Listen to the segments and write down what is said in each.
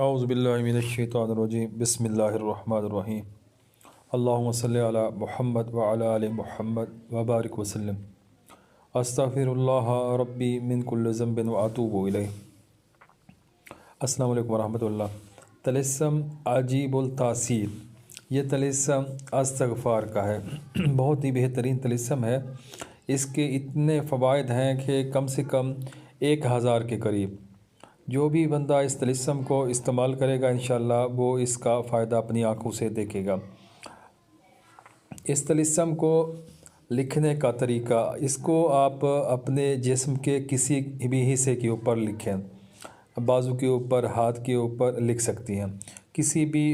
اعوذ باللہ من الشیطان الرجیم بسم اللہ الرحمن الرحیم اللہم صلی علی محمد وعلی آل محمد وبارک وسلم استغفر اللہ ربی من کل ذنب واتوب الیہ۔ السلام علیکم ورحمۃ اللہ۔ طلسم عجیب التاثیر، یہ طلسم استغفار کا ہے، بہت ہی بہترین طلسم ہے۔ اس کے اتنے فوائد ہیں کہ کم سے کم 1000 کے قریب۔ جو بھی بندہ اس طلسم کو استعمال کرے گا انشاءاللہ وہ اس کا فائدہ اپنی آنکھوں سے دیکھے گا۔ اس طلسم کو لکھنے کا طریقہ، اس کو آپ اپنے جسم کے کسی بھی حصے کے اوپر لکھیں، بازو کے اوپر، ہاتھ کے اوپر لکھ سکتی ہیں، کسی بھی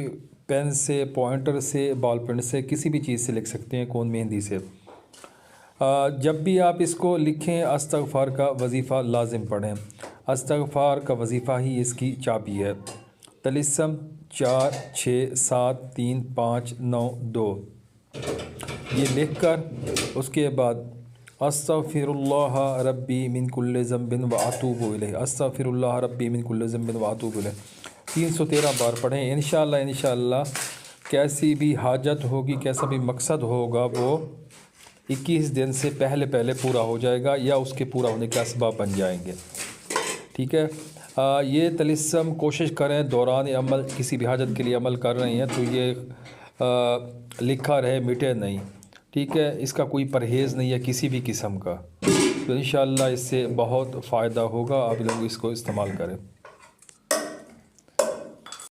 پین سے، پوائنٹر سے، بال پین سے، کسی بھی چیز سے لکھ سکتے ہیں، کون مہندی سے۔ جب بھی آپ اس کو لکھیں استغفار کا وظیفہ لازم پڑھیں۔ استغفار کا وظیفہ ہی اس کی چابی ہے۔ طلسم 4 6 7 3 5 9 2، یہ لکھ کر اس کے بعد استغفر اللہ ربی من کل ذنب واتوب الیہ، استغفر اللہ ربی من کل ذنب واتوب الیہ 313 بار پڑھیں۔ انشاءاللہ کیسی بھی حاجت ہوگی، کیسا بھی مقصد ہوگا وہ 21 دن سے پہلے پورا ہو جائے گا، یا اس کے پورا ہونے کے اسباب بن جائیں گے۔ ٹھیک ہے، یہ طلسم کوشش کریں دوران عمل، کسی بھی حاجت کے لیے عمل کر رہے ہیں تو یہ لکھا رہے، مٹے نہیں۔ ٹھیک ہے، اس کا کوئی پرہیز نہیں ہے کسی بھی قسم کا، تو انشاءاللہ اس سے بہت فائدہ ہوگا۔ آپ لوگ اس کو استعمال کریں۔